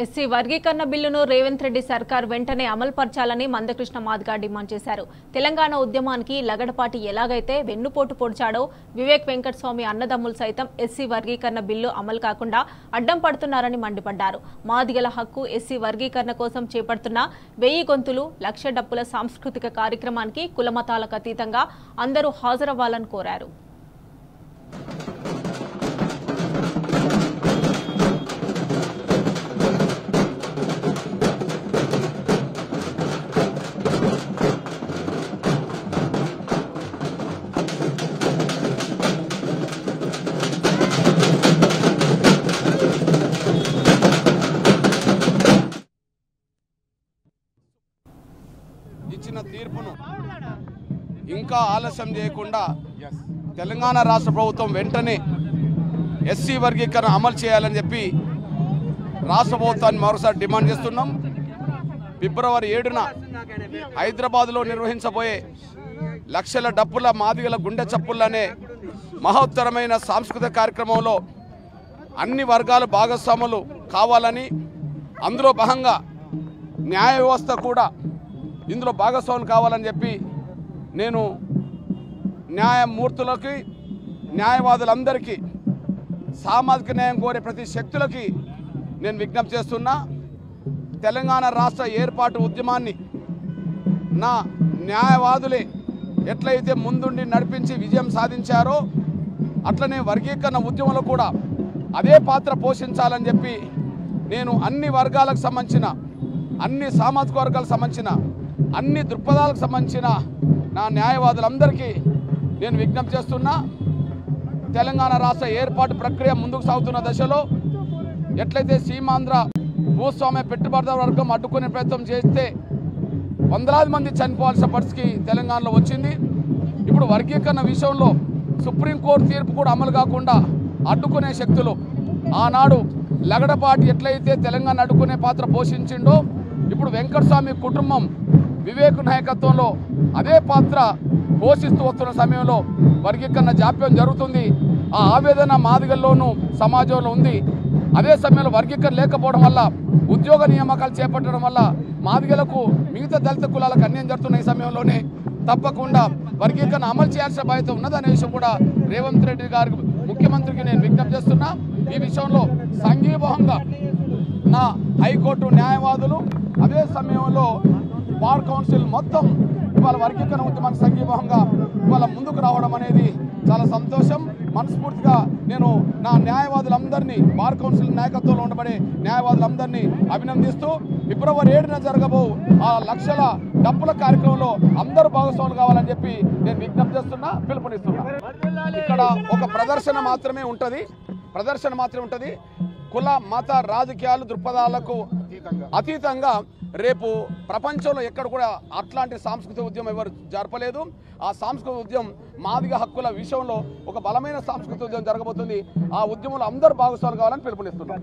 SC వర్గీకరణ బిల్లును రేవంత్ రెడ్డి సర్కార్ వెంటనే అమలుపరచాలని మందకృష్ణ మాదిగ డిమాండ్ చేశారు. తెలంగాణ ఉద్యమానికి లగడపాటి ఎలాగైతే వెన్నుపోటు పొడిచాడో వివేక్ వెంకటస్వామి అన్నదమ్ములు సైతం ఎస్సీ వర్గీకరణ బిల్లు అమలు కాకుండా అడ్డం పడుతున్నారని మండిపడ్డారు. మాదిగల హక్కు ఎస్సీ వర్గీకరణ కోసం చేపడుతున్న 1000 గొంతులు లక్ష డప్పుల సాంస్కృతిక కార్యక్రమానికి కులమతాలకు అతీతంగా అందరూ హాజరవ్వాలని కోరారు. ఇచ్చిన తీర్పును ఇంకా ఆలస్యం చేయకుండా తెలంగాణ రాష్ట్ర ప్రభుత్వం వెంటనే ఎస్సీ వర్గీకరణ అమలు చేయాలని చెప్పి రాష్ట్ర ప్రభుత్వాన్ని మరోసారి డిమాండ్ చేస్తున్నాం. ఫిబ్రవరి 7న హైదరాబాద్లో నిర్వహించబోయే లక్షల డప్పుల మాదిగల గుండె చప్పుళ్ళనే మహోత్తరమైన సాంస్కృతిక కార్యక్రమంలో అన్ని వర్గాల భాగస్వాములు కావాలని, అందులో భాగంగా న్యాయ వ్యవస్థ కూడా ఇందులో భాగస్వాములు కావాలని చెప్పి నేను న్యాయమూర్తులకి, న్యాయవాదులందరికీ, సామాజిక న్యాయం కోరే ప్రతి శక్తులకి నేను విజ్ఞప్తి చేస్తున్నా. తెలంగాణ రాష్ట్ర ఏర్పాటు ఉద్యమాన్ని నా న్యాయవాదులే ఎట్లయితే ముందుండి నడిపించి విజయం సాధించారో అట్లనే వర్గీకరణ ఉద్యమంలో కూడా అదే పాత్ర పోషించాలని చెప్పి నేను అన్ని వర్గాలకు సంబంధించిన, అన్ని సామాజిక వర్గాలకు సంబంధించిన, అన్ని దృక్పథాలకు సంబంధించిన నా న్యాయవాదులందరికీ నేను విజ్ఞప్తి చేస్తున్నా. తెలంగాణ రాష్ట్ర ఏర్పాటు ప్రక్రియ ముందుకు సాగుతున్న దశలో ఎట్లయితే సీమాంధ్ర భూస్వామ్య పెట్టుబడిదారు వర్గం అడ్డుకునే ప్రయత్నం చేస్తే వందలాది మంది చనిపోవాల్సిన పరిస్థితి తెలంగాణలో వచ్చింది. ఇప్పుడు వర్గీకరణ విషయంలో సుప్రీంకోర్టు తీర్పు కూడా అమలు కాకుండా అడ్డుకునే శక్తులు, ఆనాడు లగడపాటి ఎట్లయితే తెలంగాణ అడ్డుకునే పాత్ర పోషించిండో ఇప్పుడు వెంకటస్వామి కుటుంబం వివేక్ నాయకత్వంలో అదే పాత్ర పోషిస్తూ వస్తున్న సమయంలో వర్గీకరణ జాప్యం జరుగుతుంది. ఆ ఆవేదన మాదిగల్లోనూ సమాజంలో ఉంది. అదే సమయంలో వర్గీకరణ లేకపోవడం వల్ల, ఉద్యోగ నియామకాలు చేపట్టడం వల్ల మాదిగలకు మిగతా దళిత కులాలకు అన్యాయం జరుగుతున్న ఈ సమయంలోనే తప్పకుండా వర్గీకరణ అమలు చేయాల్సిన బాధ్యత ఉన్నదనే విషయం కూడా రేవంత్ రెడ్డి గారికి, ముఖ్యమంత్రికి నేను విజ్ఞప్తి చేస్తున్నా. ఈ విషయంలో సంఘీభావంగా నా హైకోర్టు న్యాయవాదులు, అదే సమయంలో బార్ కౌన్సిల్ మొత్తం ఇవాళ వర్గీకరణ ఉద్యమానికి సంఘీభావంగా ఇవాళ ముందుకు రావడం అనేది చాలా సంతోషం. మనస్ఫూర్తిగా నేను నా న్యాయవాదులందరినీ, బార్ కౌన్సిల్ నాయకత్వంలో ఉండబడే న్యాయవాదులందరినీ అభినందిస్తూ ఫిబ్రవరి 7న జరగబో ఆ లక్షల డప్పుల కార్యక్రమంలో అందరూ భాగస్వాములు కావాలని చెప్పి నేను విజ్ఞప్తి చేస్తున్నా, పిలుపునిస్తున్నా. ఇక్కడ ఒక ప్రదర్శన మాత్రమే ఉంటుంది. కుల, మత, రాజకీయాలు, దృక్పథాలకు అతీతంగా రేపు ప్రపంచంలో ఎక్కడ కూడా అట్లాంటి సాంస్కృతిక ఉద్యమం ఎవరు జరపలేదు. ఆ సాంస్కృతిక ఉద్యమం మాదిగ హక్కుల విషయంలో ఒక బలమైన సాంస్కృతిక ఉద్యమం జరగబోతుంది. ఆ ఉద్యమంలో అందరూ భాగస్వాములు కావాలని పిలుపునిస్తున్నారు.